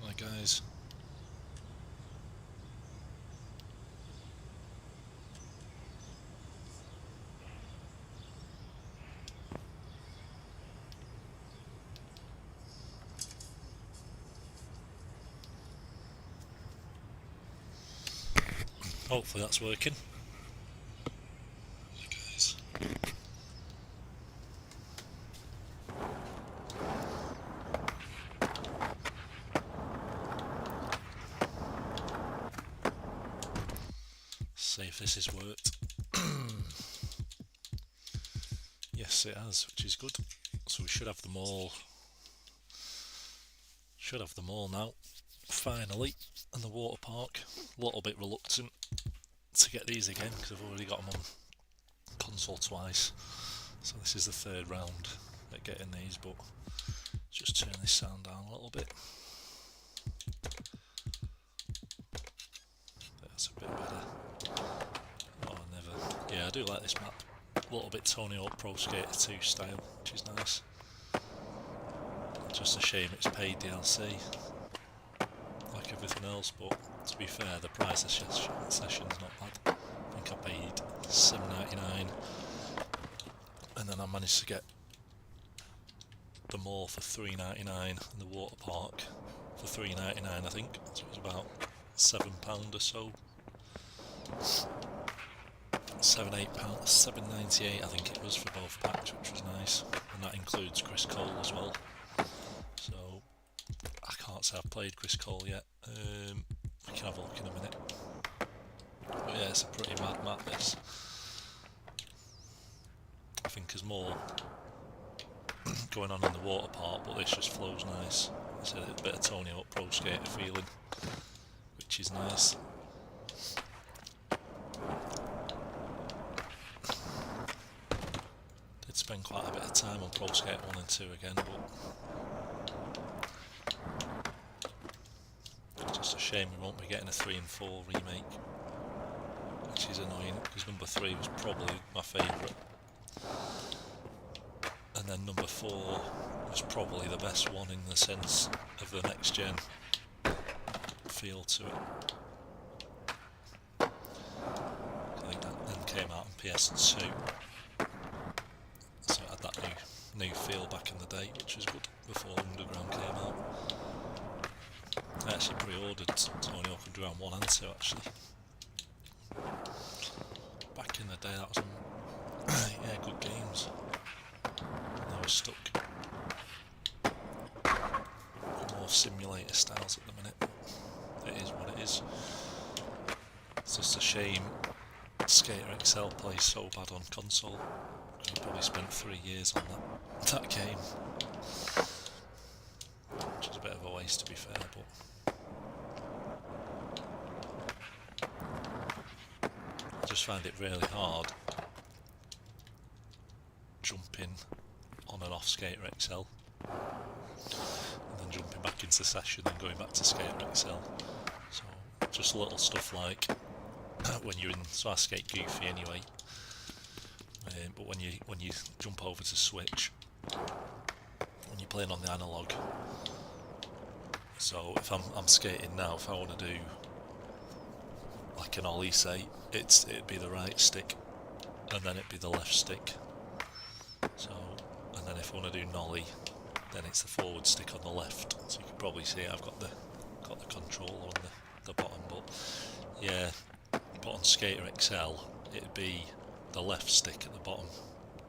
Hi guys. Hopefully that's working. Hi guys. See if this has worked. Yes, it has, which is good. So we should have them all. Should have them all now. Finally, in the water park. A little bit reluctant to get these again because I've already got them on console twice. So this is the third round at getting these, but just turn this sound down a little bit. That's a bit better. Oh, never. Yeah, I do like this map. A little bit Tony Hawk Pro Skater 2 style, which is nice. Just a shame it's paid DLC, like everything else, but to be fair, the price of session's not bad. I think I paid $7.99, and then I managed to get them all for $3.99 in the water park for $3.99, I think. So it was about £7 or so. £7-8, £7.98 I think it was for both packs, which was nice, and that includes Chris Cole as well. So I can't say I've played Chris Cole yet. We can have a look in a minute. But yeah, it's a pretty mad map this. I think there's more going on in the water park, but this just flows nice. It's a bit of Tony Hawk Pro Skater feeling, which is nice. Did spend quite a bit of time on Pro Skater 1 and 2 again, but it's just a shame we won't be getting a 3 and 4 remake, which is annoying because number 3 was probably my favourite, and then number 4 was probably the best one in the sense of the next gen feel to it. I think that then came out on PS2, so it had that new feel back in the day, which was good before Underground came out. I actually pre-ordered Tony Hawk Underground 1 and 2 actually. Back in the day that was on yeah, good games. And I was stuck. More simulator styles at the minute. It is what it is. It's just a shame Skater XL plays so bad on console. I probably spent 3 years on that game. Which is a bit of a waste to be fair, but I just find it really hard jumping on and off Skater XL and then jumping back into session and going back to Skater XL. So just little stuff like when you're in, so I skate Goofy anyway, but when you jump over to Switch, when you're playing on the analog, so if I'm skating now, if I want to do like an ollie, say, it'd be the right stick, and then it'd be the left stick. So, and then if I want to do nollie, then it's the forward stick on the left. So you can probably see I've got the controller on the bottom, but yeah, but on Skater XL it'd be the left stick at the bottom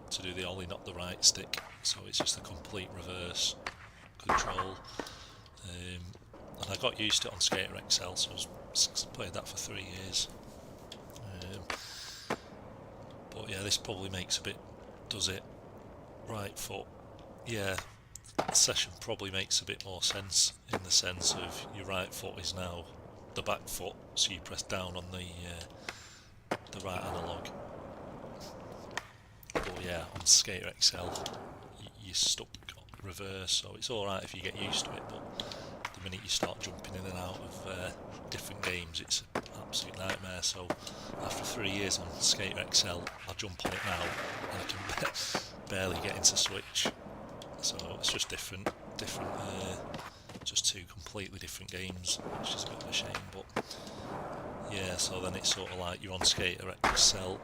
to do the ollie, not the right stick. So it's just a complete reverse control. And I got used to it on Skater XL, so I was played that for 3 years. But yeah, this probably makes a bit, does it? Right foot. Yeah, the session probably makes a bit more sense in the sense of your right foot is now the back foot, so you press down on the right analog. But yeah, on Skater XL, you're stuck reverse, so it's alright if you get used to it, but the minute you start jumping in and out of different games, it's an absolute nightmare. So after 3 years on Skater XL, I jump on it now and I can barely get into Switch. So it's just different, just two completely different games, which is a bit of a shame. But yeah, so then it's sort of like you're on Skater XL,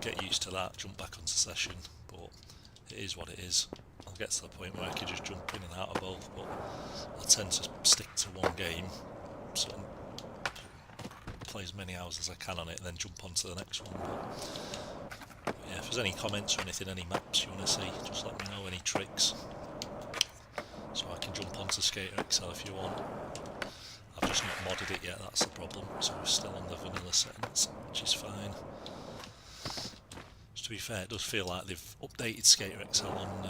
get used to that, jump back onto session, but it is what it is. I'll get to the point where I can just jump in and out of both, but I tend to stick to one game, so play as many hours as I can on it and then jump on to the next one. But yeah, if there's any comments or anything, any maps you want to see, just let me know, any tricks, so I can jump onto Skater XL if you want. I've just not modded it yet, that's the problem, so we're still on the vanilla settings, which is fine. To be fair, it does feel like they've updated Skater XL on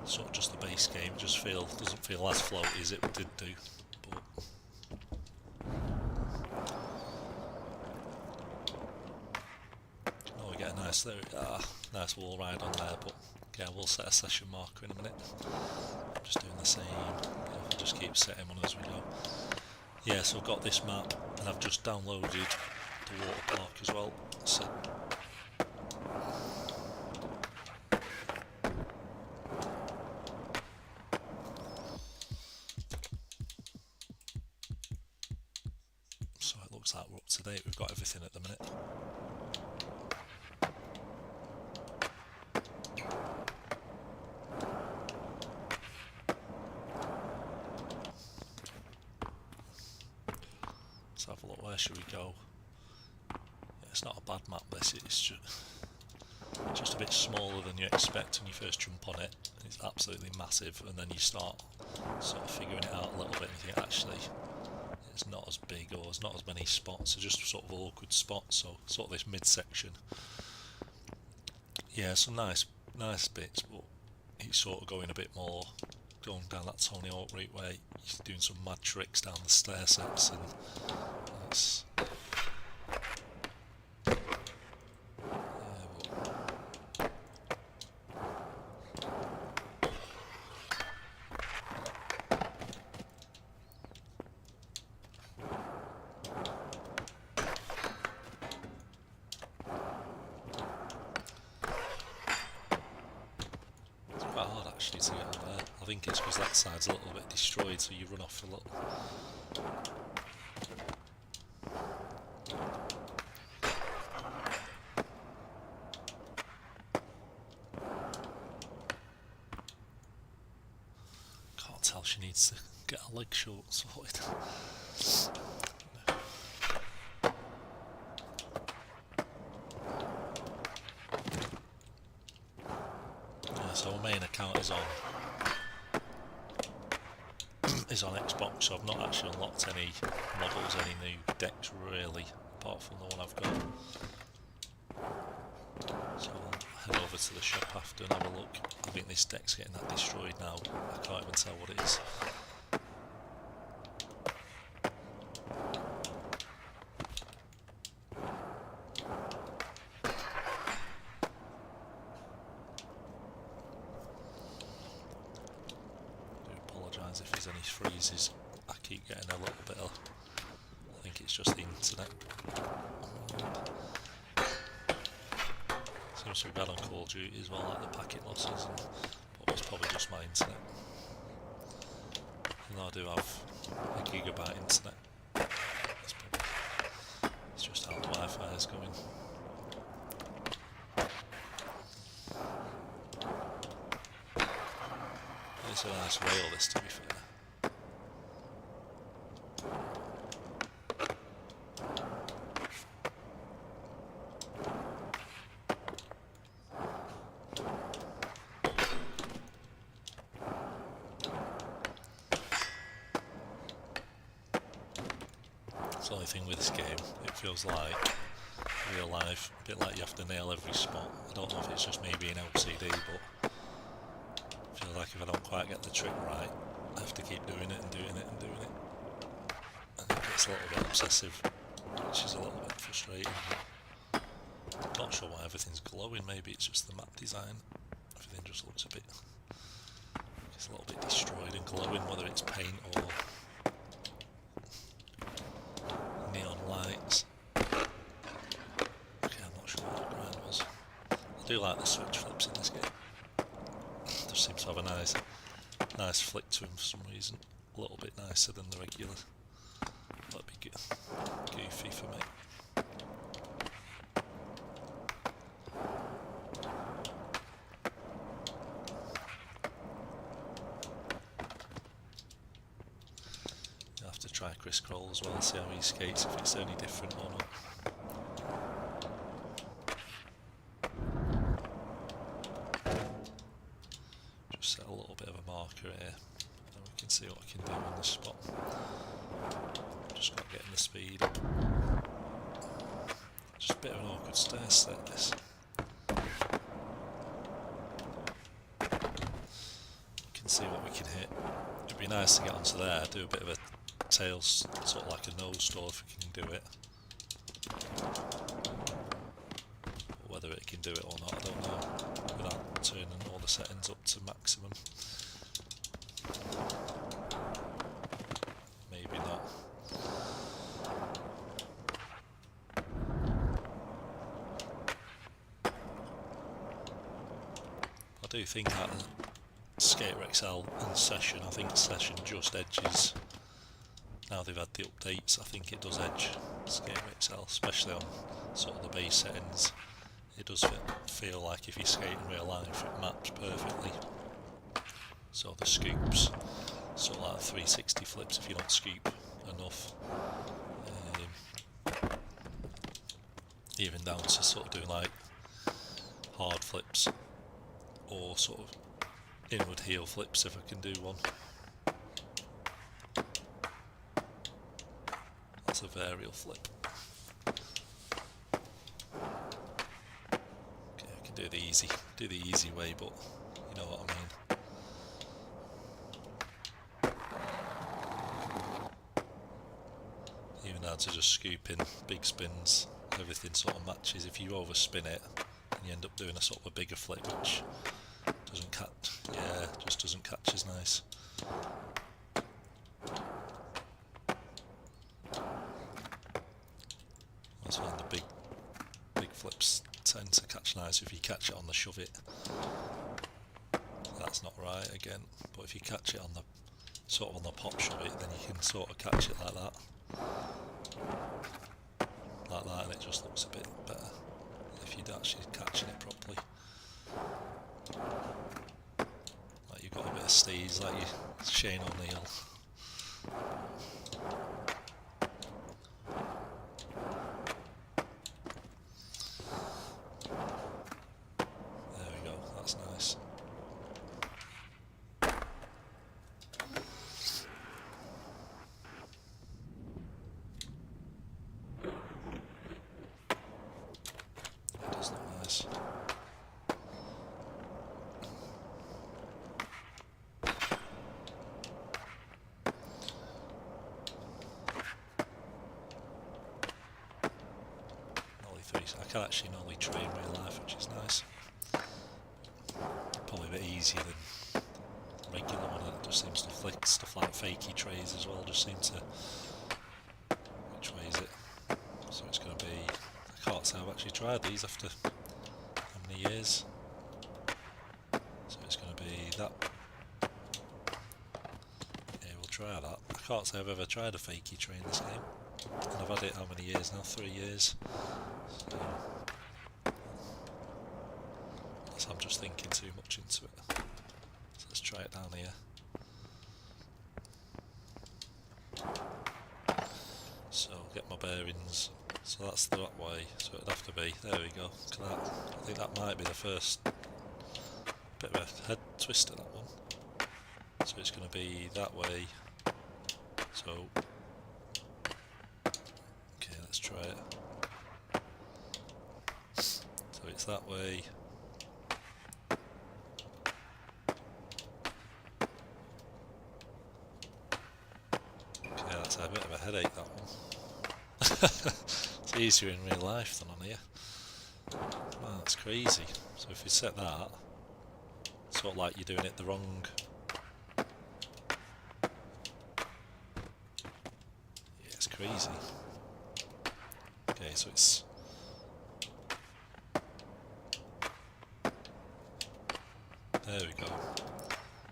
sort of just the base game. It just doesn't feel as floaty as it did do. But oh, we get a nice nice wall ride on there. But yeah, we'll set a session marker in a minute. Just doing the same. Yeah, we'll just keep setting on as we go. Yeah, so I've got this map, and I've just downloaded the water park as well. So it looks like we're up to date, we've got everything at the minute. Let's have a look, where should we go? Yeah, it's not a bad map this, it's just a bit smaller than you expect when you first jump on it. It's absolutely massive, and then you start sort of figuring it out a little bit and you think actually it's not as big, or there's not as many spots, they're just sort of awkward spots, so sort of this midsection. Yeah, some nice bits, but it's sort of going a bit more, going down that Tony Hawk route where you're doing some mad tricks down the stair sets, and it's quite hard actually to get over there. I think it's because that side's a little bit destroyed, so you run off a little. Can't tell, she needs to get her leg short sorted. So my main account is on Xbox, so I've not actually unlocked any models, any new decks really, apart from the one I've got. So I'll head over to the shop after and have a look. I think this deck's getting that destroyed now, I can't even tell what it is. If there's any freezes, I keep getting a little bit of, I think it's just the internet. Seems to be bad on Call of Duty as well, like the packet losses, but it's probably just my internet. Even though I do have a gigabyte internet, it's just how the Wi-Fi is going. It's a nice rail, this, to be fair. That's the only thing with this game, it feels like real life, a bit like you have to nail every spot. I don't know if it's just me being LCD, but I feel like if I don't quite get the trick right, I have to keep doing it and doing it and doing it. And it gets a little bit obsessive, which is a little bit frustrating. Not sure why everything's glowing, maybe it's just the map design. Everything just looks a bit, it's a little bit destroyed and glowing, whether it's paint or neon lights. Okay, I'm not sure what that grind was. I do like the switch flips in this game. Just seems to have a nice flick to him for some reason. A little bit nicer than the regular. That'd be goofy for me. You have to try Chris Kroll as well, see how he skates, if it's any different or not. Just set a little bit of a marker here, and we can see what I can do on this spot. Just got getting the speed up. Just a bit of an awkward stair set, this. We can see what we can hit. It'd be nice to get onto there, do a bit of a tail, sort of like a nose stall if we can do it. But whether it can do it or not, I don't know, without turning all the settings up to maximum. Maybe not. I do think that Skater XL and Session, I think Session just edges. Now they've had the updates, I think it does edge Skater XL, especially on sort of the base settings. It does feel like if you skate in real life it maps perfectly. So the scoops, sort of like 360 flips if you don't scoop enough. Even down to sort of doing like hard flips or sort of inward heel flips if I can do one. That's a varial flip. Okay, I can do the easy way, but you know what I mean. Even down to just scooping big spins, everything sort of matches. If you overspin it and you end up doing a sort of a bigger flip which doesn't catch, yeah, just doesn't catch as nice. That's when the big flips tend to catch nice if you catch it on the shove it. That's not right again, but if you catch it on the sort of on the pop shove it, then you can sort of catch it like that. Like that, and it just looks a bit better if you're actually catching it properly. Like you've got a bit of steez, like you Shane O'Neill. There we go, that's nice. It does look nice. I can actually normally train in real life, which is nice. Probably a bit easier than regular one, and it just seems to flick stuff like fakey trays as well, just seem to, which way is it? So it's going to be, I can't say I've actually tried these after how many years. So it's going to be that. Yeah, we'll try that. I can't say I've ever tried a fakey tray in this game, and I've had it how many years now? 3 years. So, unless I'm just thinking too much into it. So let's try it down here. So get my bearings. So that's the that way. So it'd have to be. There we go. Look at that. I think that might be the first bit of a head twister, that one. So it's going to be that way. So okay, let's try it. it's that way. Okay, that's a bit of a headache, that one. It's easier in real life than on here. Oh, that's crazy. So if you set that, it's sort of like you're doing it the wrong... Yeah, it's crazy. Okay, so it's... There we go.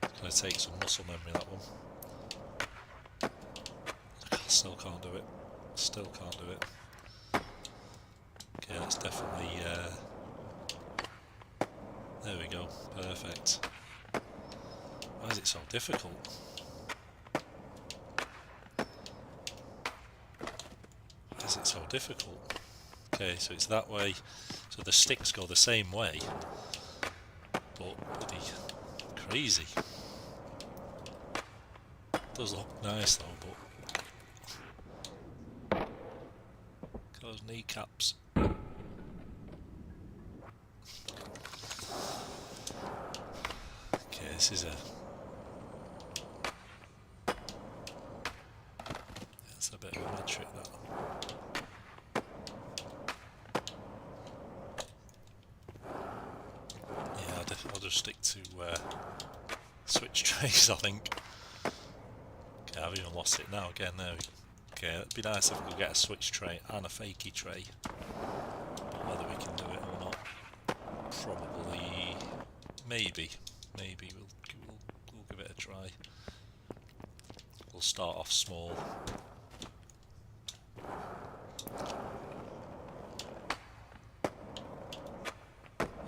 It's going to take some muscle memory, that one. I still can't do it. Still can't do it. Okay, that's definitely... there we go. Perfect. Why is it so difficult? Why is it so difficult? Okay, so it's that way. So the sticks go the same way. But bloody crazy. Does look nice though, but those kneecaps. Okay, this is a... That's a bit of a mad trick, that. Yeah, I'll just stick to switch trays, I think. Okay, I've even lost it now again. There we go. Okay, it'd be nice if we could get a switch tray and a fakie tray. But whether we can do it or not, probably, maybe we'll give it a try. We'll start off small.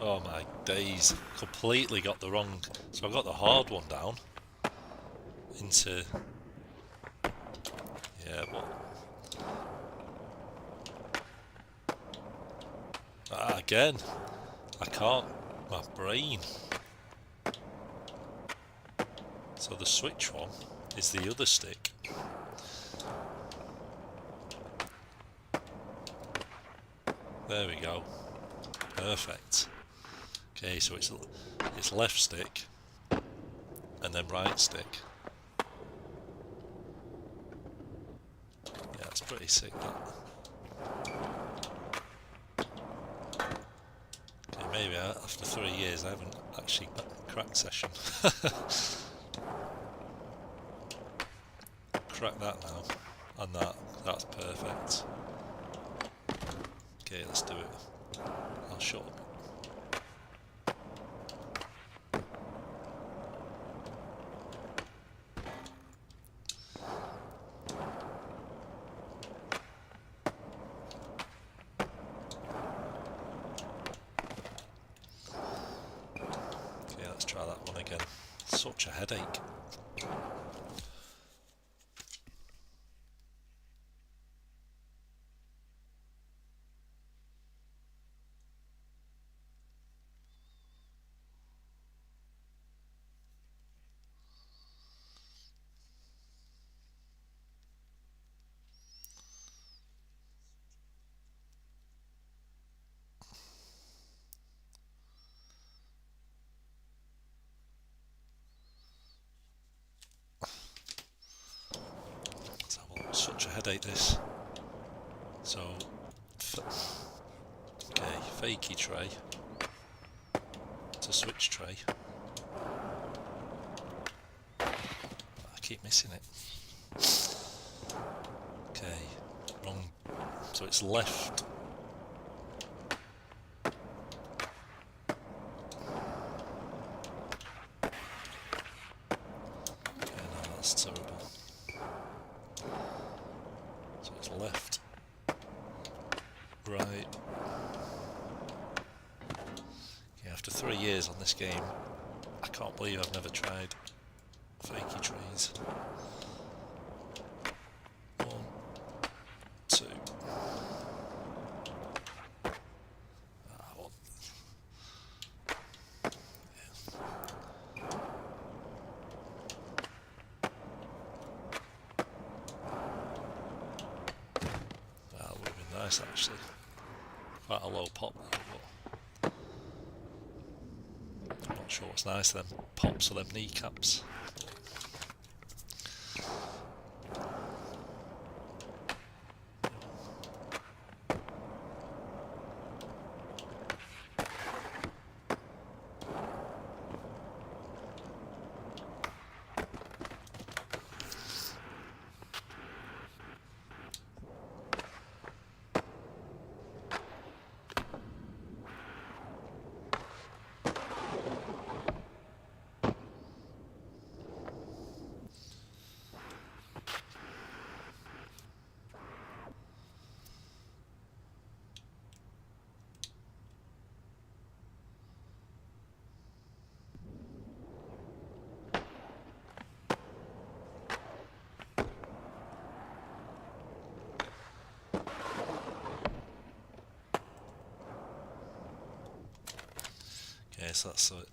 Oh my days, completely got the wrong... So I got the hard one down into... Yeah, but... Again, I can't... My brain. So the switch one is the other stick. There we go. Perfect. Okay, so it's left stick and then right stick. Yeah, it's pretty sick, that. Okay, maybe after 3 years I haven't actually cracked session. Crack that now, and that's perfect. Okay, let's do it. I'll shut up. Okay, let's try that one again. Such a headache. Such a headache, this. So, okay, fakie tray to switch tray. I keep missing it. Okay, wrong. So it's left. Okay, no, that's terrible. So it's left, right. Yeah, after 3 years on this game, I can't believe I've never tried fakie trays. 1, 2. What? That would have been nice, actually. Quite a low pop, but Sure what's nice, them pops or them kneecaps. Okay, so that's it.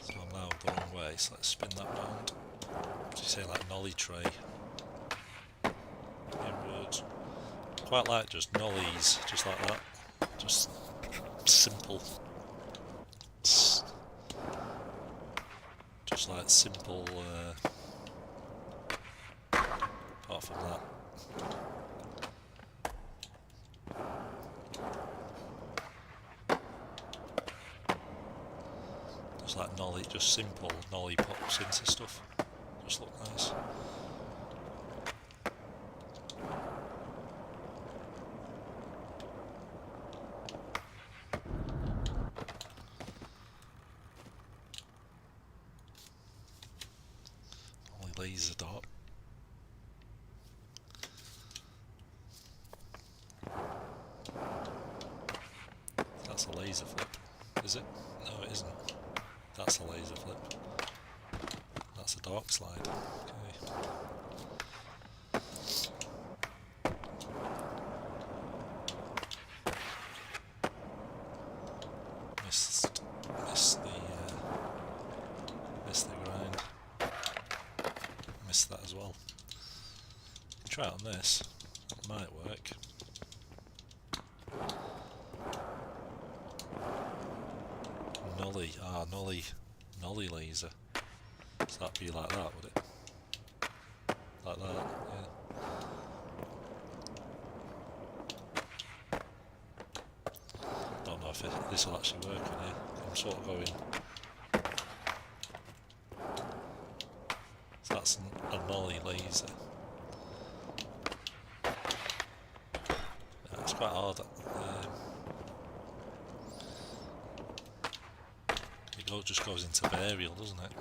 So I'm now the wrong way, so let's spin that round. As you say, like nollie tray. Inwards. Quite like just nollies, just like that. Just simple. Just like simple, apart from that. Just like nollie, just simple nollie pops into stuff. Just look nice. Nollie laser dart. That's a laser flip, is it? No, it isn't. That's a laser flip. That's a dark slide. Okay. Missed the grind. Missed that as well. Try it on this. That might work. Nollie laser. So that'd be like that, would it? Like that, yeah. Don't know if this will actually work on here. I'm sort of going. So that's a nollie laser. Yeah, it's quite hard. It just goes into varial, doesn't it?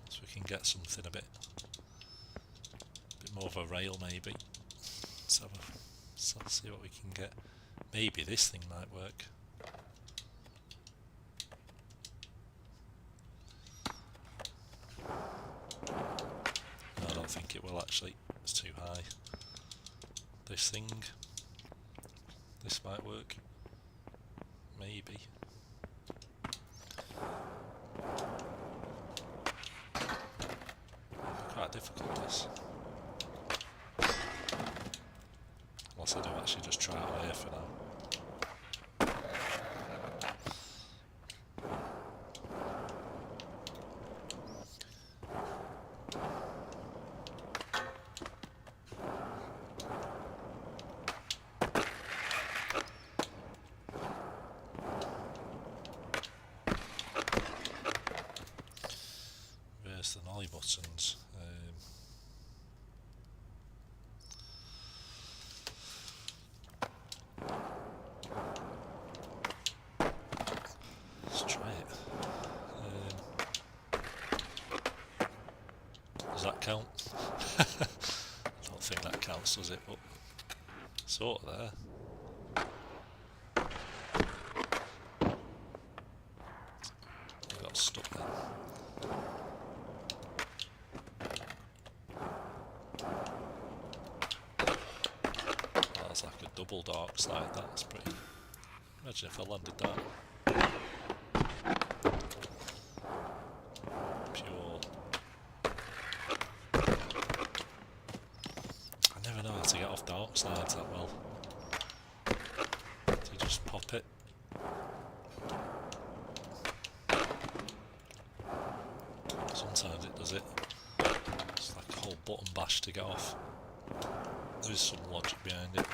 So we can get something a bit more of a rail maybe. So let's see what we can get. Maybe this thing might work. No, I don't think it will actually. It's too high. This thing. This might work. Maybe. Quite difficult this. Unless I do actually just try it on here for now. Where's the nollie buttons? Let's try it. Does that count? I don't think that counts, does it? But sort of there. I got stuck there. That's like a double dark slide. That's pretty. Imagine if I landed that. Pure. stock slides that well. So just pop it. Sometimes it does it. It's like a whole button bash to get off. There is some logic behind it.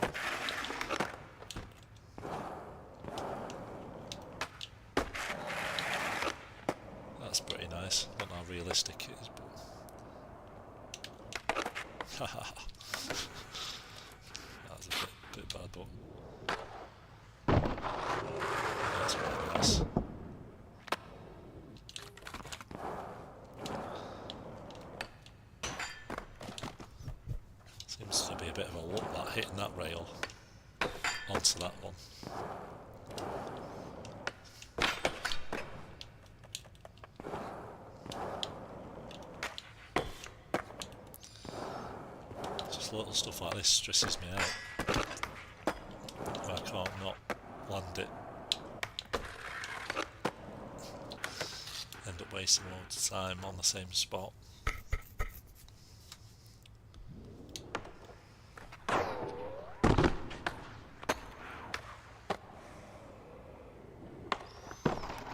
That's pretty nice. I don't know how realistic it is, but that's a bit bad, but that's really nice. Seems to be a bit of a look, that hitting that rail onto that one. Just little stuff like this stresses me out. I can't not land it. End up wasting loads of time on the same spot.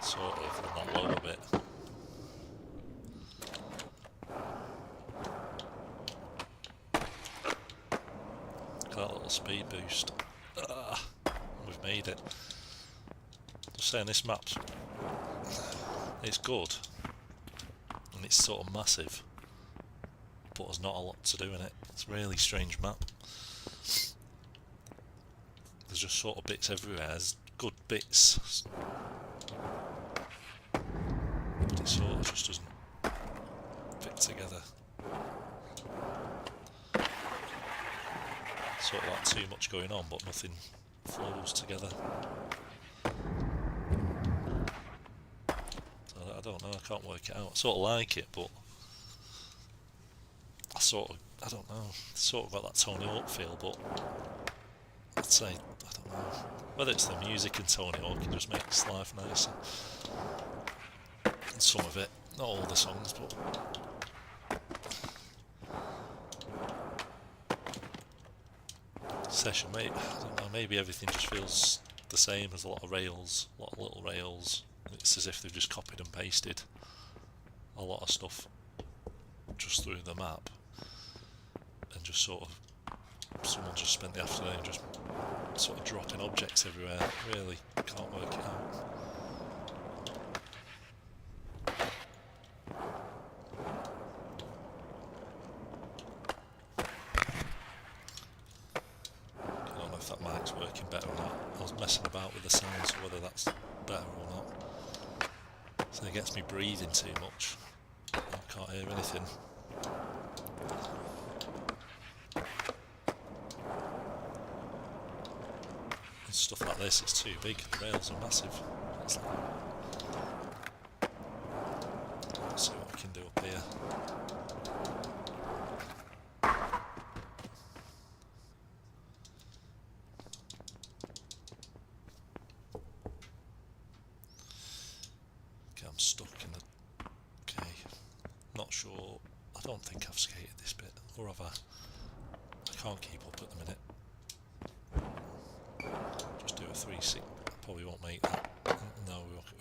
Sort of on that lower bit. Look at that little speed boost. We've made it. Just saying, this map's it's good and it's sort of massive, but there's not a lot to do in it. It's a really strange map. There's just sort of bits everywhere. There's good bits, but it sort of just doesn't fit together. Sort of like too much going on, but nothing flows together. So I don't know, I can't work it out. I sort of like it, but I don't know, it's sort of got that Tony Hawk feel, but I'd say, I don't know, whether it's the music in Tony Hawk, it just makes life nicer. And some of it, not all the songs, but Session, maybe, I don't know, maybe everything just feels the same. As a lot of rails, a lot of little rails. It's as if they've just copied and pasted a lot of stuff just through the map, and just sort of someone just spent the afternoon just sort of dropping objects everywhere. Really can't work it out. Working better or not. I was messing about with the sound, so whether that's better or not. So it gets me breathing too much. I can't hear anything. And stuff like this, it's too big. The rails are massive. It's like, let's see what we can do up here. I'm stuck in the... Okay, not sure. I don't think I've skated this bit, or have I? I can't keep up at the minute. Just do a 360. I probably won't make that. No, we won't.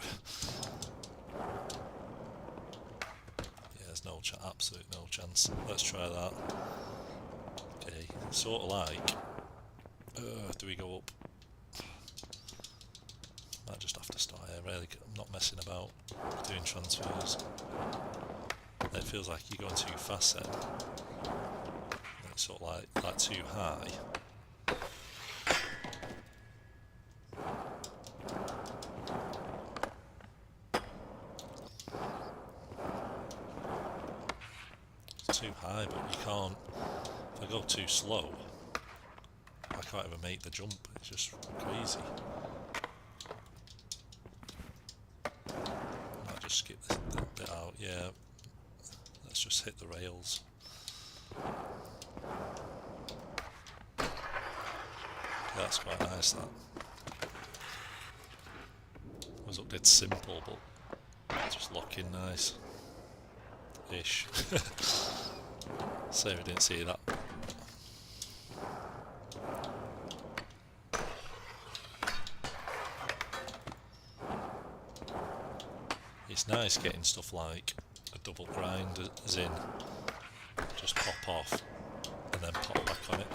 Yeah, there's no chance, absolute no chance. Let's try that. Okay, sort of like... do we go up? Might just have to start here, really. I'm not messing about doing transfers. It feels like you're going too fast then. It's sort of like too high. It's too high, but you can't... If I go too slow, I can't even make the jump. It's just crazy. Skip this bit out, yeah. Let's just hit the rails. That's quite nice, that. It was up dead simple, but just lock in nice. Ish. Sorry I didn't see that. It's nice getting stuff like a double grind, as in just pop off and then pop back on it.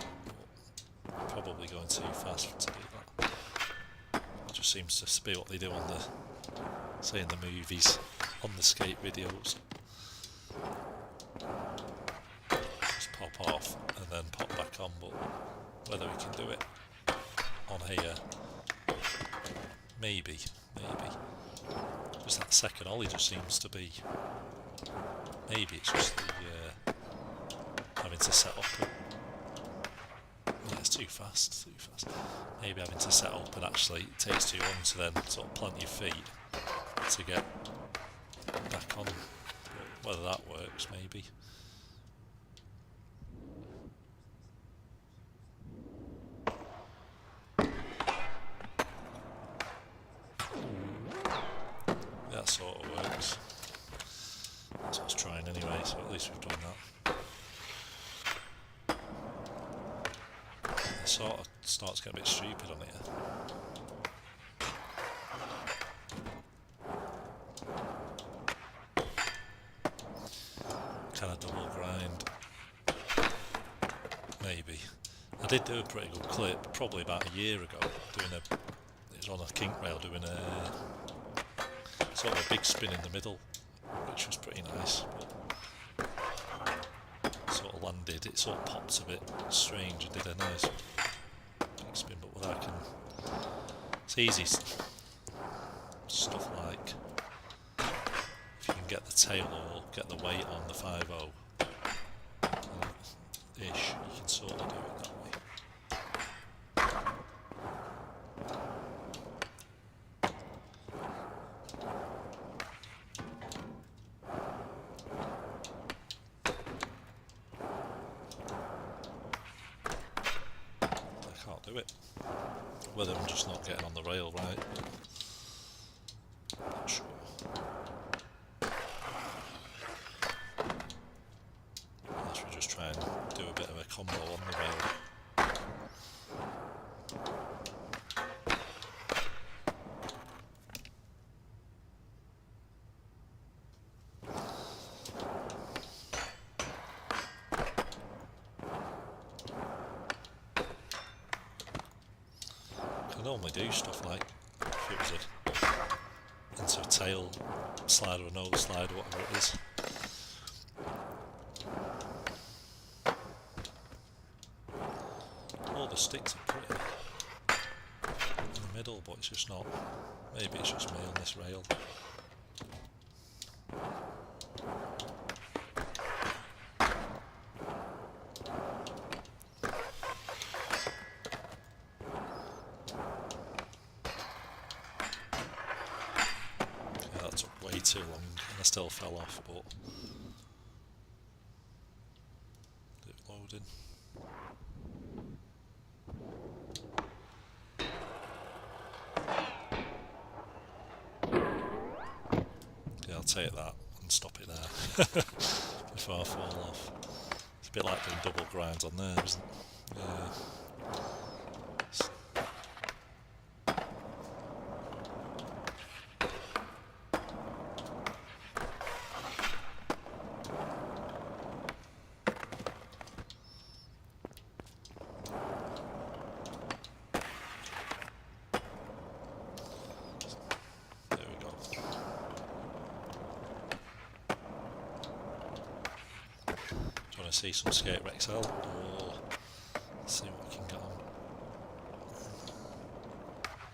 Probably going too fast to do that. It just seems to be what they do on the, say in the movies, on the skate videos. Just pop off and then pop back on, but whether we can do it on here, maybe. Just that second ollie just seems to be, maybe it's just the having to set up. Yeah, it's too fast. Maybe having to set up and actually it takes too long to then sort of plant your feet to get back on. Whether that works, maybe. That sort of works. That's what I was trying anyway, so at least we've done that. It sort of starts getting a bit stupid on here. Kind of double grind. Maybe. I did do a pretty good clip probably about a year ago, it was on a kink rail doing a sort of a big spin in the middle, which was pretty nice, but sort of landed, it sort of popped a bit strange and did a nice big spin, but what I can, it's easy stuff like, if you can get the tail or get the weight on the 5.0 ish, you can sort of do it that way. Do it. Whether I'm just not getting on the rail right, not sure. Unless we just try and do a bit of a combo on the rail. I normally do stuff like, if it was into a tail slide or a nose slide, whatever it is. All the sticks are pretty in the middle, but it's just not. Maybe it's just me on this rail. Way too long and I still fell off, but it loading. Yeah, I'll take that and stop it there before I fall off. It's a bit like doing double grinds on there, isn't it? Yeah. See some Skate Rexel, or see what we can get on.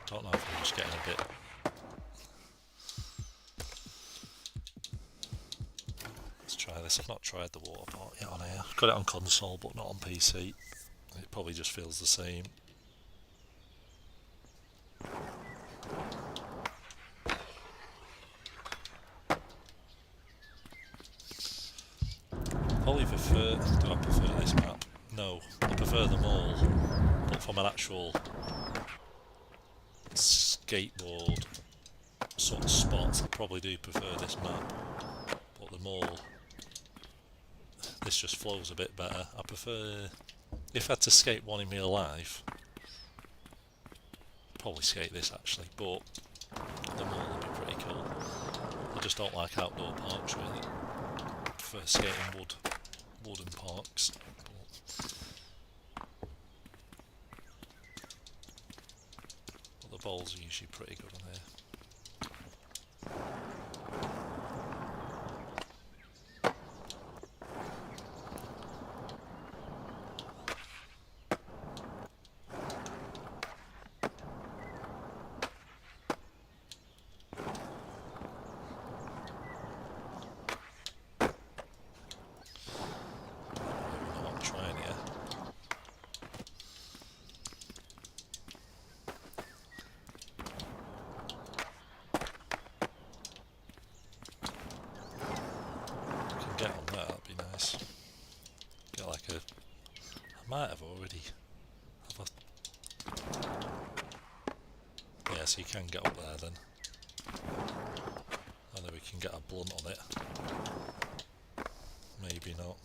Don't know if we're just getting a bit. Let's try this. I've not tried the waterport yet on here. I've got it on console but not on PC. It probably just feels the same. Probably prefer, do I prefer this map? No, I prefer them all, but from an actual skateboard sort of spots, I probably do prefer this map, but the more, this just flows a bit better. I prefer, if I had to skate one in real life, I'd probably skate this actually, but the mall would be pretty cool. I just don't like outdoor parks really. I prefer skating wooden parks. But the balls are usually pretty good on here. Get on that, that'd be nice. Get like a... I might have already. Yeah, so you can get up there then. And then we can get a blunt on it. Maybe not.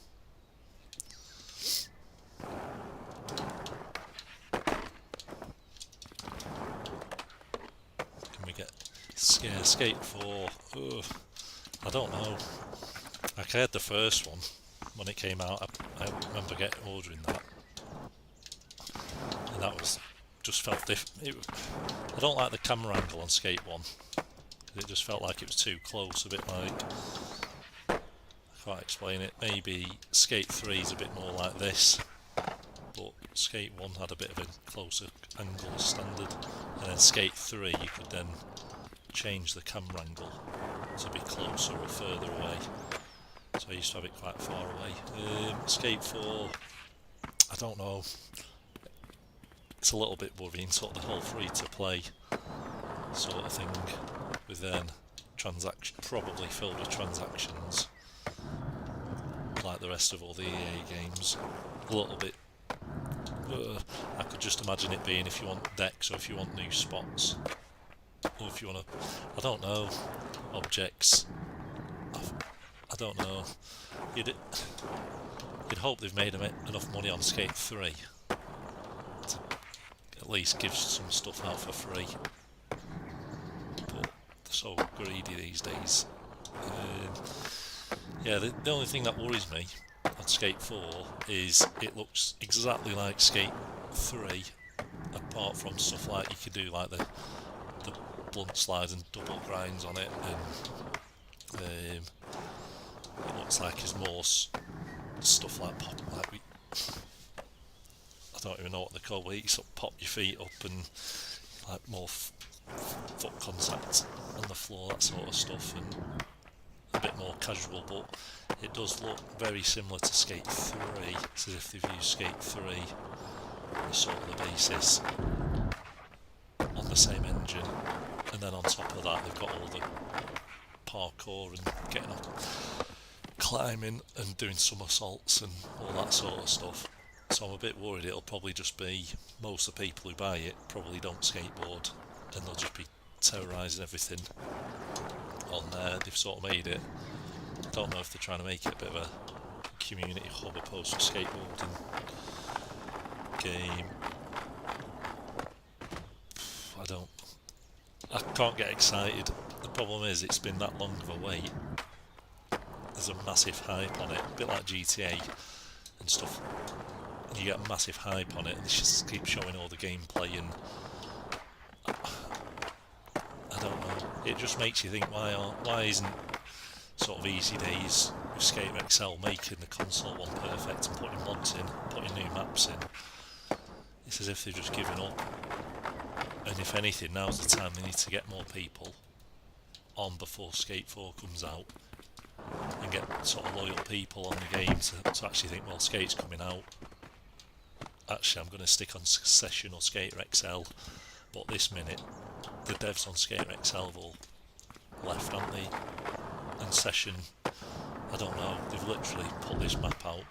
Can we get... Yeah, skate 4. Ugh. I don't know. Like I had the first one when it came out. I remember ordering that, and that was just felt different. I don't like the camera angle on Skate 1. It just felt like it was too close. A bit like, I can't explain it. Maybe Skate 3 is a bit more like this, but Skate 1 had a bit of a closer angle as standard, and then Skate 3 you could then change the camera angle to be closer or further away. So I used to have it quite far away. Skate 4, I don't know. It's a little bit worrying, sort of the whole free-to-play sort of thing, with then probably filled with transactions, like the rest of all the EA games. A little bit. I could just imagine it being if you want decks or if you want new spots, or if you want to, I don't know, objects. I don't know. You'd hope they've made enough money on Skate 3 to at least give some stuff out for free. But they're so greedy these days. Yeah, the only thing that worries me on Skate 4 is it looks exactly like Skate 3, apart from stuff like you could do like the blunt slides and double grinds on it, and it looks like there's more stuff like I don't even know what they're called, where you sort of pop your feet up and like more foot contact on the floor, that sort of stuff, and a bit more casual, but it does look very similar to Skate 3. It's as if they've used Skate 3 as sort of the basis on the same engine, and then on top of that they've got all the parkour and getting up, climbing and doing somersaults and all that sort of stuff. So I'm a bit worried it'll probably just be, most of the people who buy it probably don't skateboard, and they'll just be terrorising everything on there. They've sort of made it, I don't know if they're trying to make it a bit of a community hub opposed to a skateboarding game. I can't get excited. The problem is it's been that long of a wait. There's a massive hype on it, a bit like GTA and stuff. You get a massive hype on it, and they just keep showing all the gameplay, and I don't know. It just makes you think, why isn't sort of Easy Days with Skater XL making the console one perfect and putting mods in, putting new maps in? It's as if they've just given up. And if anything, now's the time they need to get more people on before Skate 4 comes out, and get sort of loyal people on the game to actually think, well, Skate's coming out. Actually, I'm going to stick on Session or Skater XL, but this minute, the devs on Skater XL have all left, haven't they? And Session, I don't know, they've literally put this map out.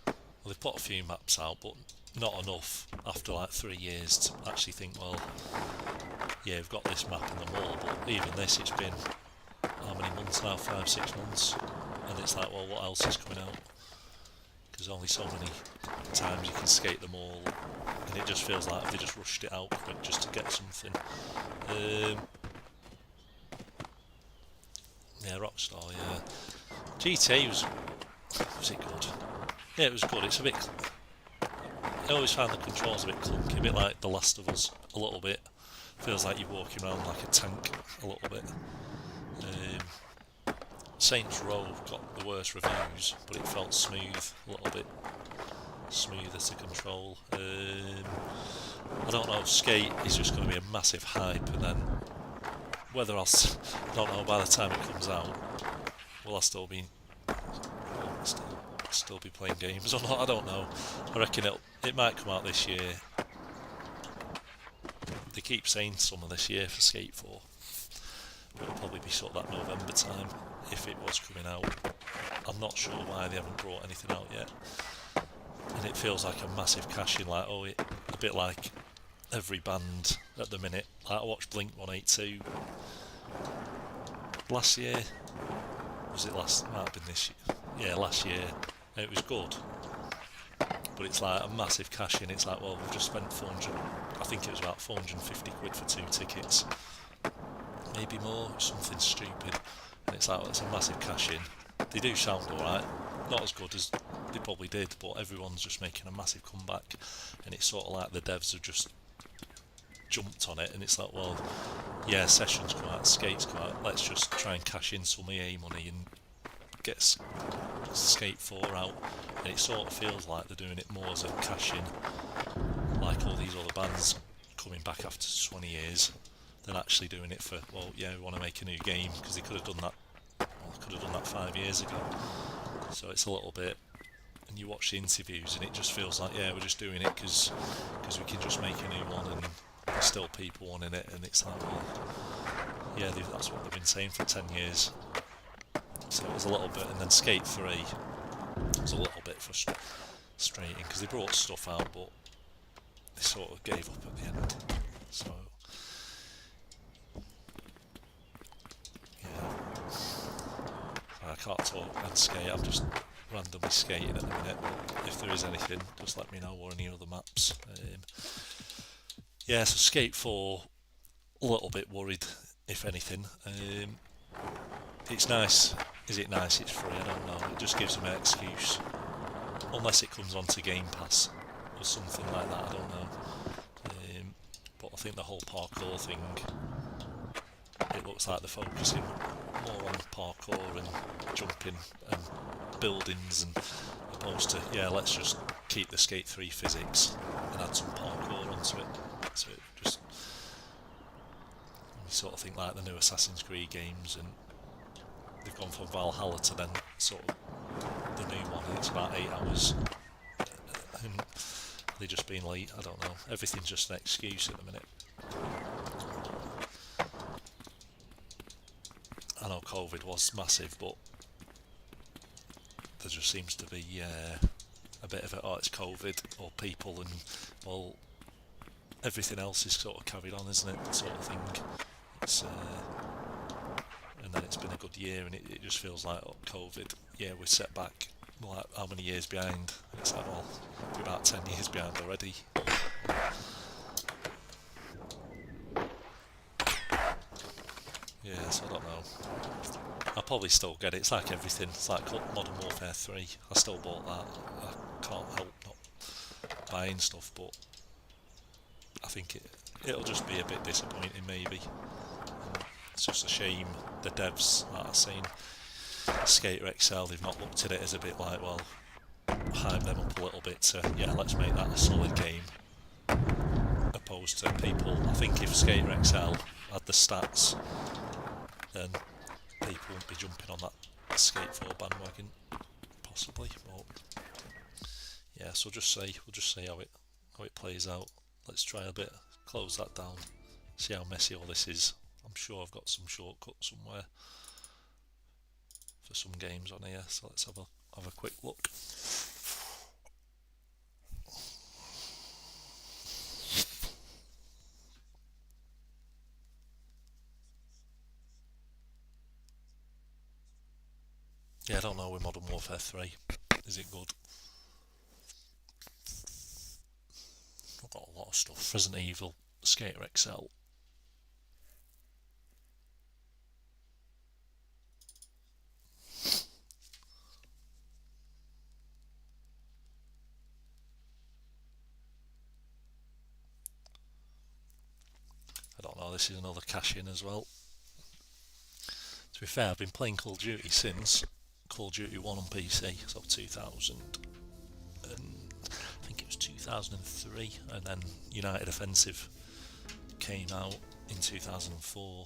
Well, they've put a few maps out, but not enough after like 3 years to actually think, well, yeah, we've got this map in the mall, but even this, it's been, how many months now? 5-6 months. And it's like, well, what else is coming out? There's only so many times you can skate them all, and it just feels like they just rushed it out quick just to get something. Yeah, Rockstar, yeah. GTA was it good? Yeah, it was good. It's a bit. I always found the controls a bit clunky, a bit like The Last of Us, a little bit. Feels like you're walking around like a tank, a little bit. Saints Row got the worst reviews, but it felt smooth, a little bit smoother to control. I don't know. Skate is just going to be a massive hype, and then whether I don't know by the time it comes out, will I still be still be playing games or not? I don't know. I reckon it might come out this year. They keep saying summer this year for Skate 4, but it'll probably be sort of that November time if it was coming out. I'm not sure why they haven't brought anything out yet, and it feels like a massive cash in. Like a bit like every band at the minute. Like I watched Blink 182 last year. Was it last? Might have been this year. Yeah, last year. And it was good, but it's like a massive cash in. It's like, well, we've just spent 400. I think it was about 450 quid for 2 tickets, maybe more, something stupid. And it's like, well, it's a massive cash in. They do sound alright, not as good as they probably did, but everyone's just making a massive comeback, and it's sort of like the devs have just jumped on it, and it's like, well, yeah, Sessions come out, Skates come out, let's just try and cash in some EA money and get Skate 4 out, and it sort of feels like they're doing it more as a cash in, like all these other bands coming back after 20 years, than actually doing it for, well, yeah, we want to make a new game, because they could have done that, well, they could have done that 5 years ago. So it's a little bit, and you watch the interviews and it just feels like, yeah, we're just doing it because we can just make a new one, and there's still people wanting it, and it's like, well, yeah, that's what they've been saying for 10 years. So it was a little bit, and then Skate 3 was a little bit frustrating because they brought stuff out, but they sort of gave up at the end. So yeah, I can't talk and skate. I'm just randomly skating at the minute. If there is anything, just let me know, or any other maps. Yeah, so Skate 4, a little bit worried, if anything. It's nice. Is it nice? It's free. I don't know. It just gives them an excuse, unless it comes onto Game Pass or something like that. I don't know. But I think the whole parkour thing, it looks like they're focusing more on parkour and jumping and buildings, and opposed to, yeah, let's just keep the Skate 3 physics and add some parkour onto it. So it just, you sort of think like the new Assassin's Creed games, and they've gone from Valhalla to then sort of the new one, and it's about 8 hours, and they're just being late. I don't know. Everything's just an excuse at the minute. I know COVID was massive, but there just seems to be a bit of it. Oh, it's COVID, or people, and well, everything else is sort of carried on, isn't it? Sort of thing. It's and then it's been a good year, and it just feels like, oh, COVID. Yeah, we're set back. Like, how many years behind? It's like, well, we're about 10 years behind already. Yeah, so I don't know. I'll probably still get it. It's like everything. It's like Modern Warfare 3. I still bought that. I can't help not buying stuff, but I think it'll just be a bit disappointing, maybe. It's just a shame the devs that I've seen, Skater XL, they've not looked at it as a bit like, well, hype them up a little bit to, yeah, let's make that a solid game, opposed to people. I think if Skater XL had the stats, then people wouldn't be jumping on that Skate 4 bandwagon, possibly. But yeah, so we'll just see how it plays out. Let's try a bit, close that down, see how messy all this is. I'm sure I've got some shortcuts somewhere for some games on here, so let's have a quick look. Yeah, I don't know with Modern Warfare 3. Is it good? I've got a lot of stuff. Resident Evil, Skater XL. Oh, this is another cash in as well. To be fair, I've been playing Call of Duty since Call of Duty 1 on PC, so 2000, and I think it was 2003, and then United Offensive came out in 2004,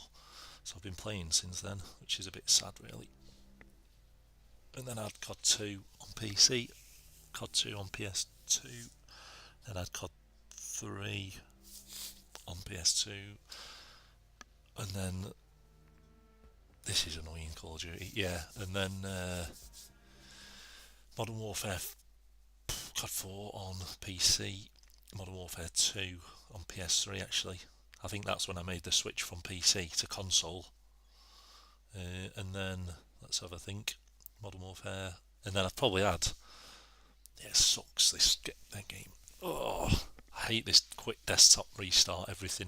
so I've been playing since then, which is a bit sad really. And then I had COD 2 on PC, COD 2 on PS2, then I had COD 3 on PS2, and then this is annoying, Call of Duty, yeah, and then Modern Warfare COD 4 on PC, Modern Warfare 2 on PS3 actually. I think that's when I made the switch from PC to console. And then, let's have a think, Modern Warfare, and then I've probably had, yeah, it sucks this game. Oh, I hate this quick desktop restart everything.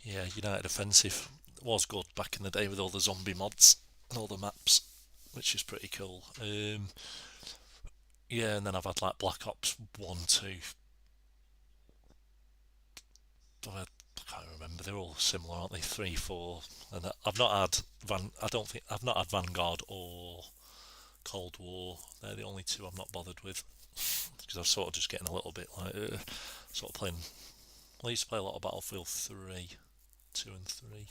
Yeah, United Offensive was good back in the day with all the zombie mods and all the maps, which is pretty cool. Yeah, and then I've had like Black Ops 1, 2. I can't remember. They're all similar, aren't they? 3, 4, and I've not had I've not had Vanguard or Cold War. They're the only two I'm not bothered with because I'm sort of just getting a little bit like sort of playing. I used to play a lot of Battlefield 3, 2 and 3,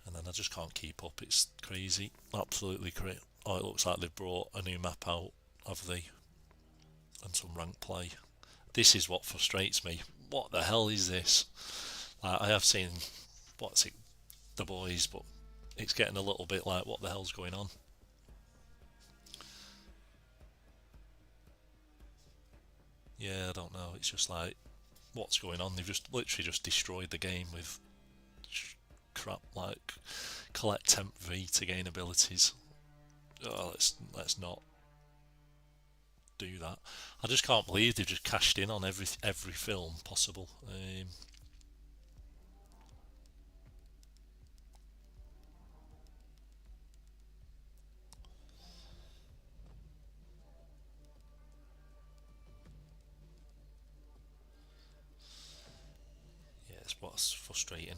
and then I just can't keep up. It's crazy, absolutely crazy. Oh, it looks like they've brought a new map out, have they? And some rank play. This is what frustrates me. What the hell is this? I have seen The Boys, but it's getting a little bit like, what the hell's going on? Yeah, I don't know. It's just like, what's going on? They've just literally just destroyed the game with crap like collect temp V to gain abilities. Oh, let's not do that. I just can't believe they've just cashed in on every film possible. Yeah, it's what's frustrating.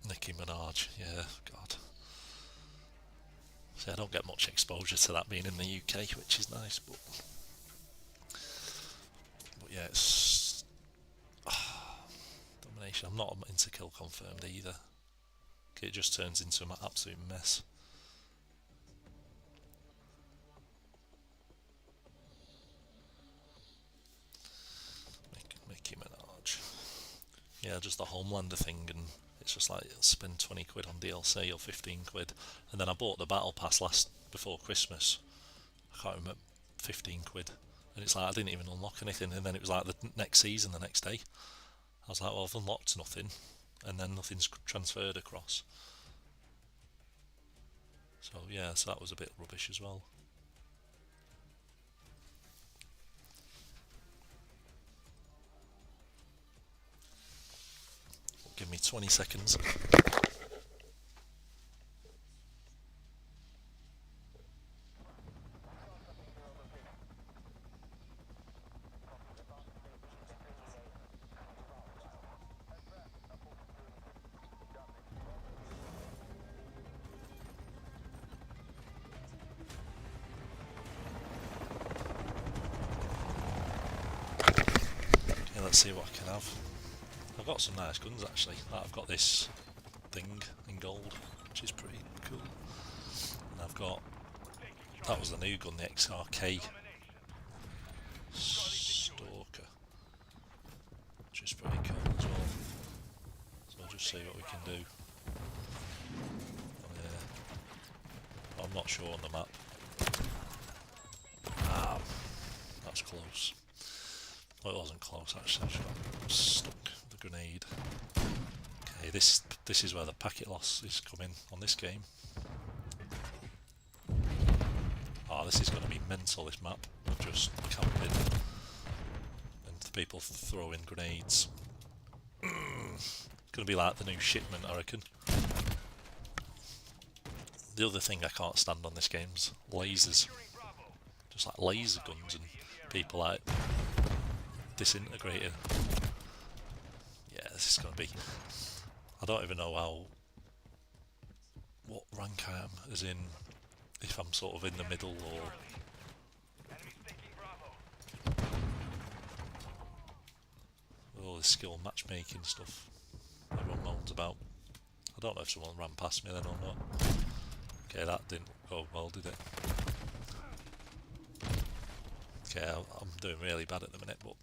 Nicki Minaj, yeah, God. See, I don't get much exposure to that being in the UK, which is nice, but yeah, it's domination. I'm not into kill confirmed either. It just turns into an absolute mess. Nicki Minaj. Yeah, just the Homelander thing, and it's just like spend 20 quid on DLC or 15 quid, and then I bought the battle pass before Christmas. I can't remember, 15 quid, and it's like I didn't even unlock anything, and then it was like the next season the next day. I was like, well, I've unlocked nothing, and then nothing's transferred across. So yeah, so that was a bit rubbish as well. Give me 20 seconds. Okay, let's see what I can have. I've got some nice guns actually. I've got this thing in gold, which is pretty cool. And I've got, that was the new gun, the XRK Stalker, which is pretty cool as well. So I'll just see what we can do. I'm not sure on the map. Ah, that's close. Well, it wasn't close actually. I just got stuck with the grenade. Okay, this is where the packet loss is coming on this game. Oh, this is going to be mental, this map. I've just camping and the people throwing grenades. It's going to be like the new shipment, I reckon. The other thing I can't stand on this game's lasers. Just like laser guns and people like disintegrating. Yeah, this is going to be... I don't even know what rank I am, as in if I'm sort of in the middle or... all this skill matchmaking stuff everyone moans about. I don't know if someone ran past me then or not. Okay, that didn't go well, did it? Okay, I'm doing really bad at the minute, but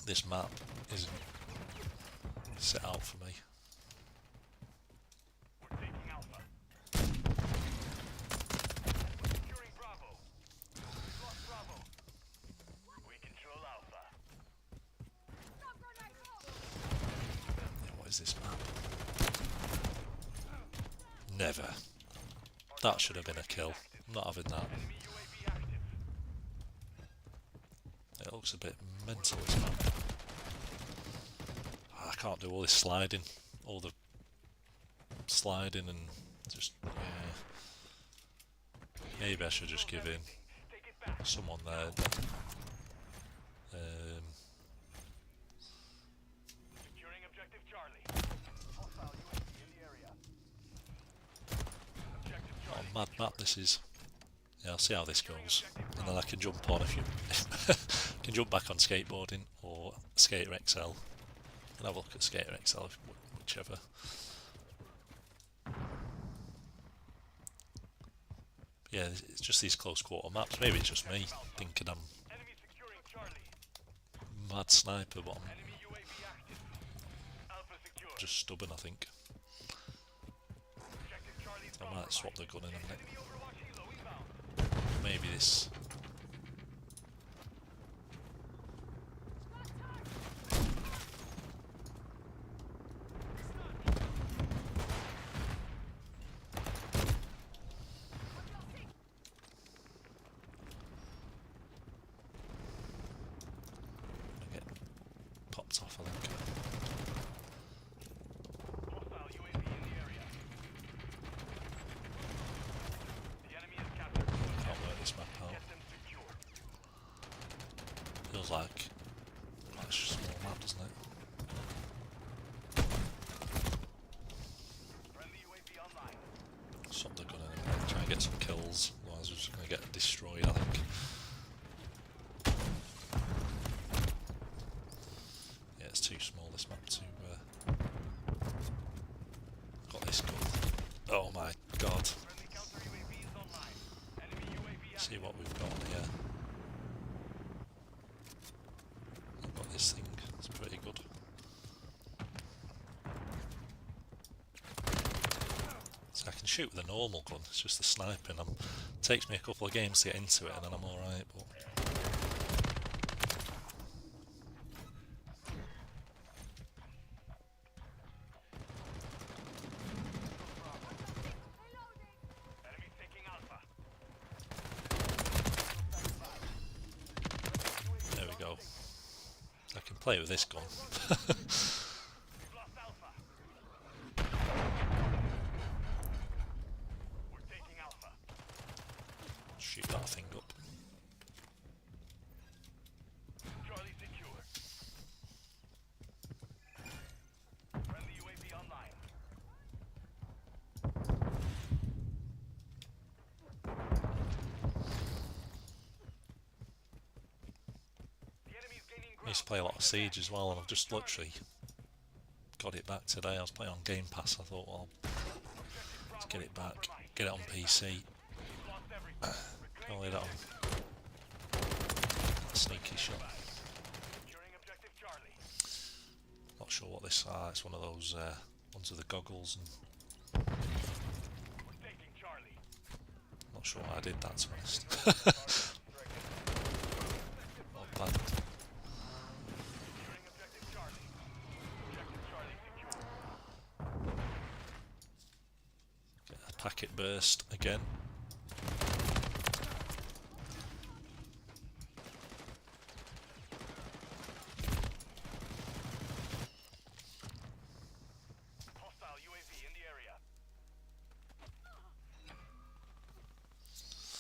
this map isn't set out for me. We're taking Alpha. Securing Bravo. We've lost Bravo. We control Alpha. Yeah, what is this map? Never. That should have been a kill. I'm not having that. Enemy UAV active. It looks a bit mental, this map. I can't do all this sliding. All the sliding and just... yeah. Maybe I should just give in. Take it back. Someone there. Securing objective Charlie. Hostile UAV in the area. Objective What Charlie. a mad map this is. Yeah, I'll see how this goes. And then I can jump on if you... can jump back on skateboarding or Skater XL. And have a look at Skater XL, whichever. Yeah, it's just these close quarter maps. Maybe it's just me thinking I'm Enemy securing Charlie. mad sniper, but I'm Enemy UAV active. Alpha secure. just stubborn, I think. Objective Charlie's I might swap the gun in a minute. Enemy Overwatch helo inbound. Maybe this... get popped off, I think. Hostile UAV in the area. The enemy is captured. Can't work this map out. Get them secure. Feels like... that's just a small map, doesn't it? Friendly UAV online. Swap the gun in a minute, try and get some kills, otherwise we're just going to get destroyed, I think. Yeah, it's too small, this map, to... got this gun. Oh my god. Friendly counter UAV is online. Enemy UAV active. See what we've got here. I've got this thing, it's pretty good. So I can shoot with a normal gun, it's just the sniping. Takes me a couple of games to get into it and then I'm alright, but... Enemy taking Alpha. there we go. I can play with this gun. We've lost Alpha. We're taking Alpha. Shoot that thing up. Charlie secure. Friendly UAV online. The enemy is gaining I used to play a lot of Siege as well, and I've just literally got it back today. I was playing on Game Pass, I thought, well, let's get it back, get it on PC. Only that on sneaky shot. Securing objective Charlie. Not sure what this are, it's one of those ones with the goggles, and We're taking Charlie. not sure why I did that, to be honest. Not bad. Securing objective Charlie. Objective Charlie secure. Get a packet burst again. Hostile UAV in the area.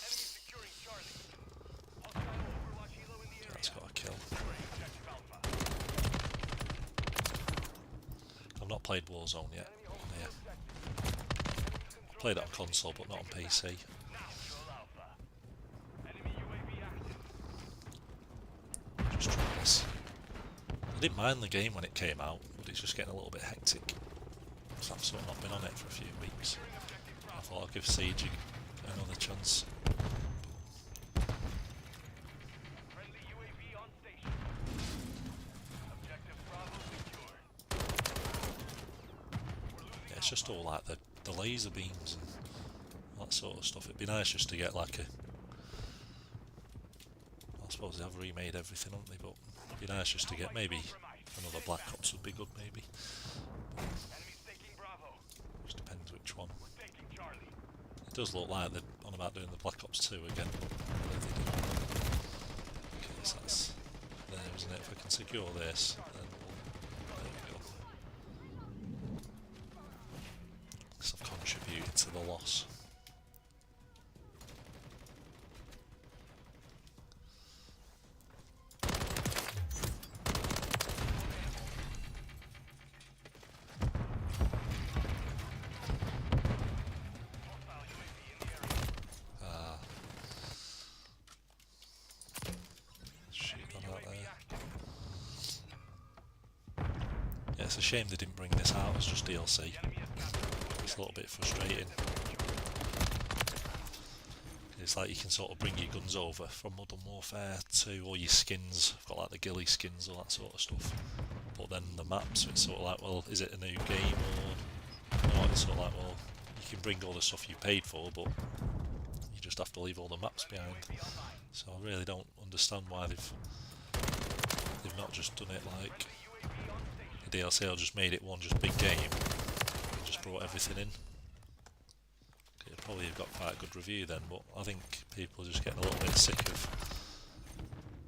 Enemy securing Charlie. Hostile Overwatch helo in the area. That's got a kill. Securing objective Alpha. played Warzone yet. Yeah. I played it on console, but not on PC. Just try this. I didn't mind the game when it came out, but it's just getting a little bit hectic. So I've sort of not been on it for a few weeks. I thought I'd give Siege another chance. Yeah, it's just all like the laser beams and that sort of stuff. It'd be nice just to get like a... I suppose they have remade everything, haven't they? But it'd be nice just to get maybe another Black Ops would be good, maybe. Just depends which one. It does look like they're on about doing the Black Ops 2 again. Okay, so that's there, isn't it? If I can secure this, then there we go. So I've contributed to the loss. It's a shame they didn't bring this out as just DLC. It's a little bit frustrating. It's like you can sort of bring your guns over from Modern Warfare 2, or your skins. I've got like the ghillie skins, all that sort of stuff. But then the maps, it's sort of like, well, is it a new game or not? It's sort of like, well, you can bring all the stuff you paid for, but you just have to leave all the maps behind. So I really don't understand why they've not just done it like the DLC, or just made it one just big game and just brought everything in. It'd probably have got quite a good review then, but I think people are just getting a little bit sick of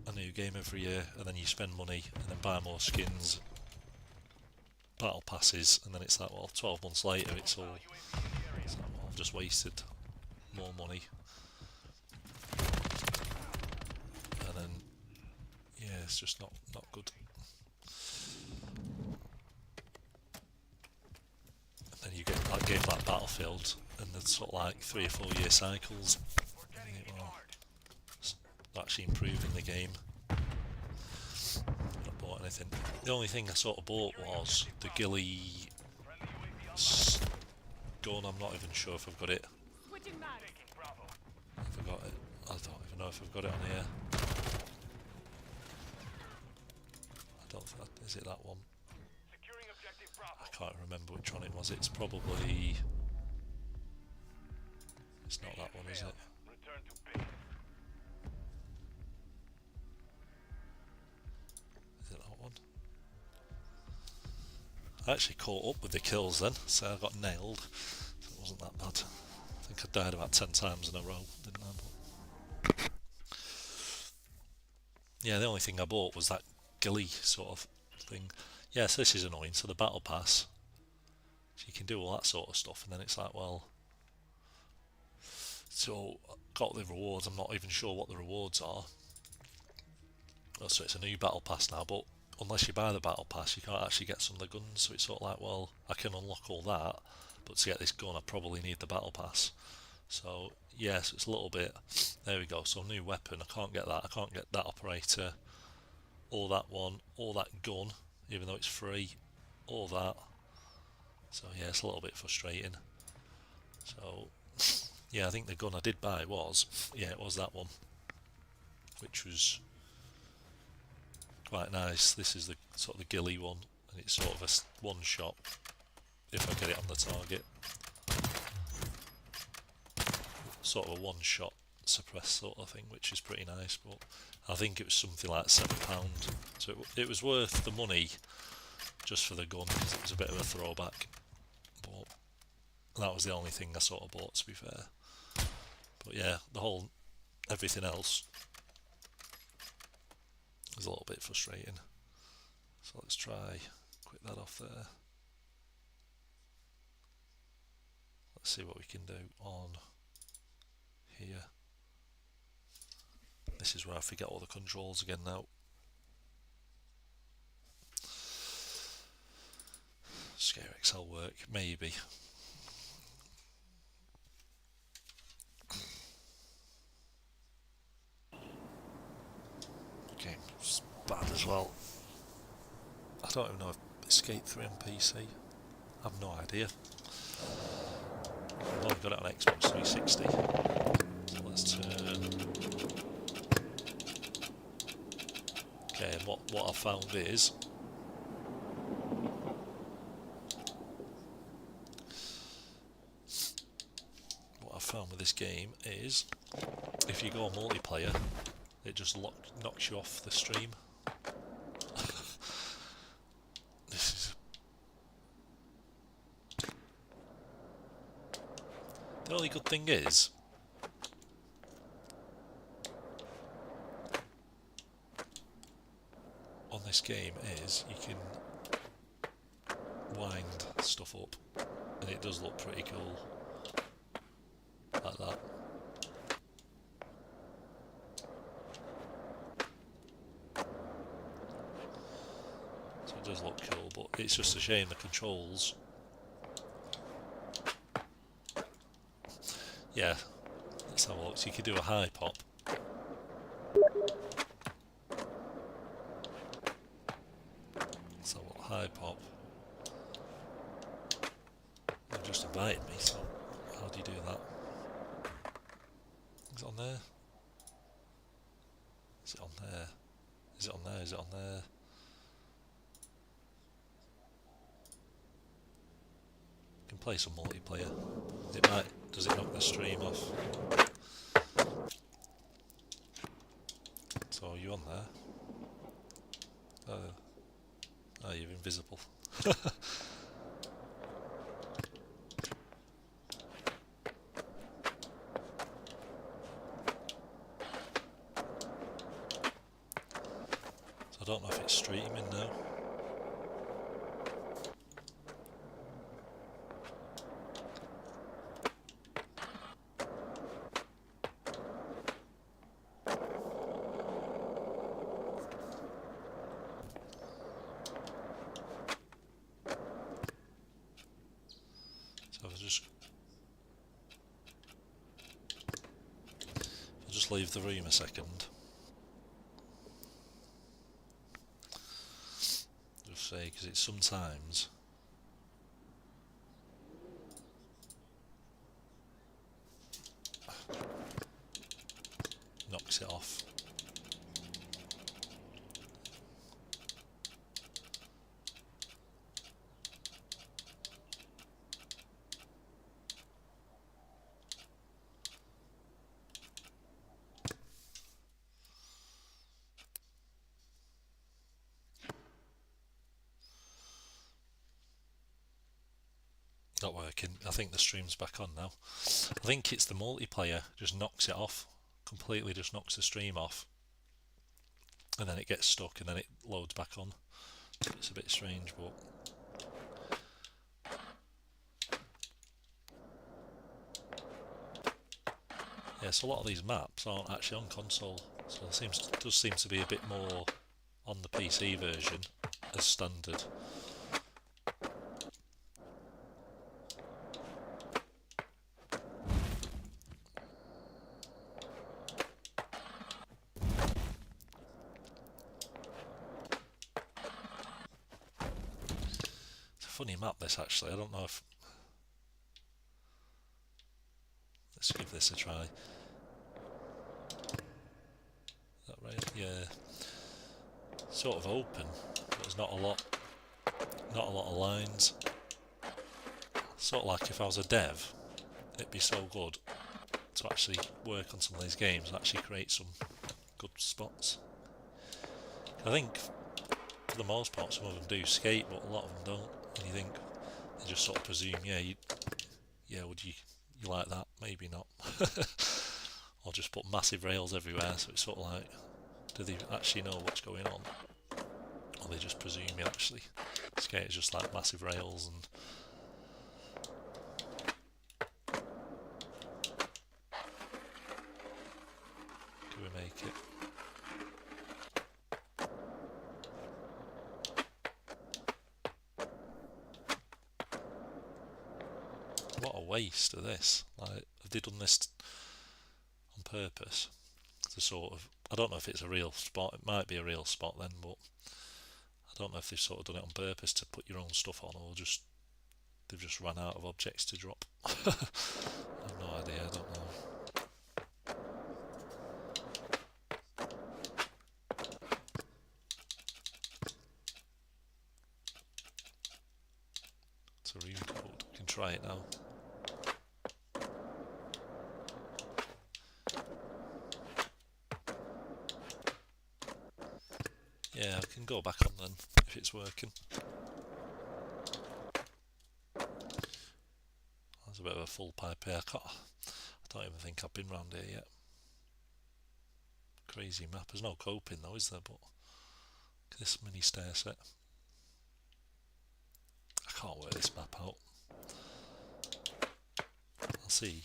a new game every year, and then you spend money and then buy more skins, battle passes, and then it's like, well, 12 months later it's like, well, I've just wasted more money. And then yeah, it's just not good. And then you get like games like Battlefield, and there's sort of like 3 or 4 year cycles. And you think, well, it's actually improving the game. Not bought anything. The only thing I sort of bought was the ghillie gun. I'm not even sure if I've got it. If I got it, I don't even know if I've got it on here. I don't think is it that one. I can't remember which one it was. It's probably... It's not that one, is it? Is it that one? I actually caught up with the kills then, so I got nailed. So it wasn't that bad. I think I died about 10 times in a row, didn't I? But yeah, the only thing I bought was that ghillie sort of thing. Yes, this is annoying. So the battle pass, so you can do all that sort of stuff, and then it's like, well, so got the rewards. I'm not even sure what the rewards are. Oh, so it's a new battle pass now, but unless you buy the battle pass, you can't actually get some of the guns. So it's sort of like, well, I can unlock all that, but to get this gun, I probably need the battle pass. So yes, it's a little bit. There we go. So new weapon. I can't get that. I can't get that operator, or that one, or that gun, even though it's free, or that. So yeah, it's a little bit frustrating. So yeah, I think the gun I did buy was, yeah, it was that one, which was quite nice. This is the sort of the ghillie one, and it's sort of a one shot if I get it on the target. Sort of a one shot suppress sort of thing, which is pretty nice. But I think it was something like £7, so it was worth the money just for the gun, because it was a bit of a throwback. But that was the only thing I sort of bought, to be fair. But yeah, everything else is a little bit frustrating. So let's try quit that off there. Let's see what we can do on here. This is where I forget all the controls again now. Scare XL work, maybe. Game's bad as well. I don't even know if Skate 3 on PC. I have no idea. I've only got it on Xbox 360. So let's turn. Okay, and what I found is with this game is if you go multiplayer, it just knocks you off the stream. This is the only good thing is on this game is you can wind stuff up and it does look pretty cool like that. So it does look cool, but it's just a shame the controls. Yeah, let's have a look. So you could do a high pop. So what, high pop? They've just invited me, so how do you do that? Is it on there? Is it on there? Is it on there? Is it on there? You can play some multiplayer. It might. Does it knock the stream off? So are you on there? Oh, you're invisible. I don't know if it's streaming now. So I'll just leave the room a second. Say because it sometimes knocks it off. Not working. I think the stream's back on now. I think it's the multiplayer just knocks it off. Completely just knocks the stream off. And then it gets stuck and then it loads back on. It's a bit strange, but yeah, so a lot of these maps aren't actually on console. So there does seem to be a bit more on the PC version as standard. Funny map this actually. I don't know if let's give this a try. Is that right? Yeah. Sort of open, but there's not a lot of lines. Sort of like if I was a dev, it'd be so good to actually work on some of these games and actually create some good spots. I think for the most part some of them do skate, but a lot of them don't. And you think they just sort of presume, would you like that? Maybe not. Or just put massive rails everywhere, so it's sort of like, do they actually know what's going on? Or they just presume you actually skate is just like massive rails and can we make it? What a waste of this. Like, have they done this on purpose? To sort of, I don't know if it's a real spot. It might be a real spot then, but I don't know if they've sort of done it on purpose to put your own stuff on, or just they've just run out of objects to drop. I've no idea. I don't know. It's a rune code. We can try it now. Yeah, I can go back on then if it's working. That's a bit of a full pipe here. I don't even think I've been round here yet. Crazy map. There's no coping though, is there? But look at this mini stair set. I can't work this map out. I'll see.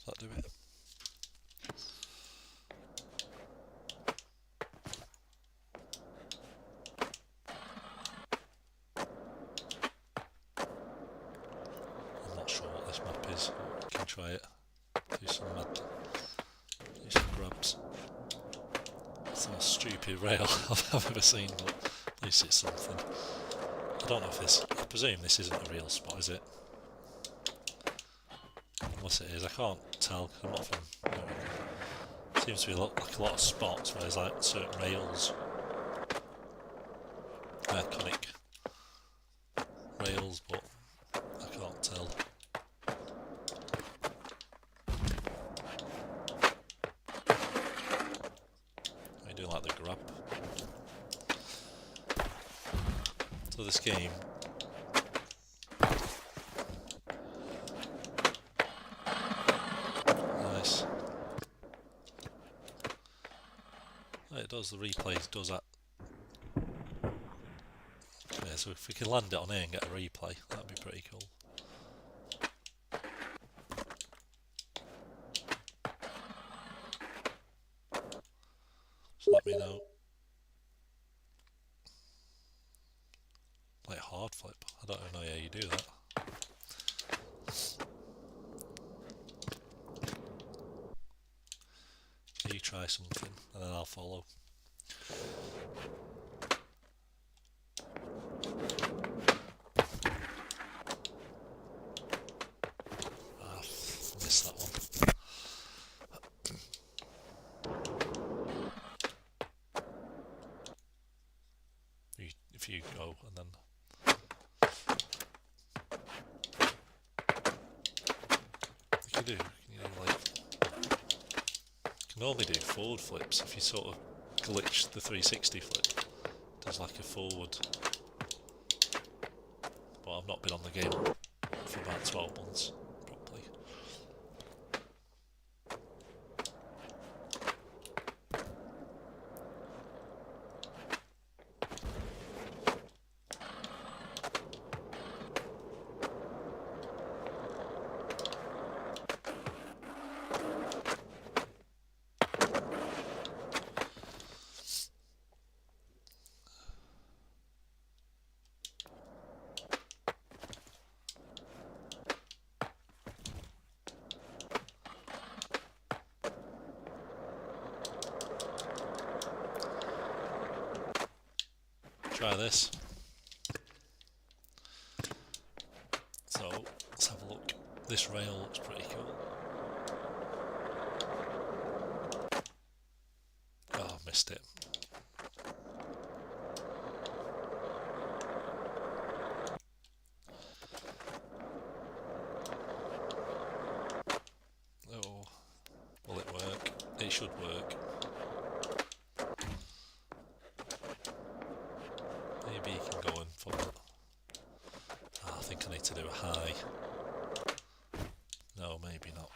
Does that do it? I'm not sure what this map is. We can try it. Do some grabs. It's the most stupid rail I've ever seen, but at least it's something. I don't know if this. I presume this isn't a real spot, is it? Unless it is, I can't tell. I'm not from. Seems to be like a lot of spots where there's like certain rails, iconic rails, but I can't tell. I do like the grab. So this game. Nice. It does, the replays does that. Yeah, so if we can land it on here and get a replay, that'd be pretty cool. So let me know. Like hard flip, I don't even know how you do that. You try something and then I'll follow. Ah, missed that one. If you go and then you can only do forward flips if you sort of glitch the 360 flip. Does like a forward. But I've not been on the game for about 12 months properly. Try this. So let's have a look. This rail looks pretty cool. Oh, missed it. Oh, will it work? It should work. No, maybe not.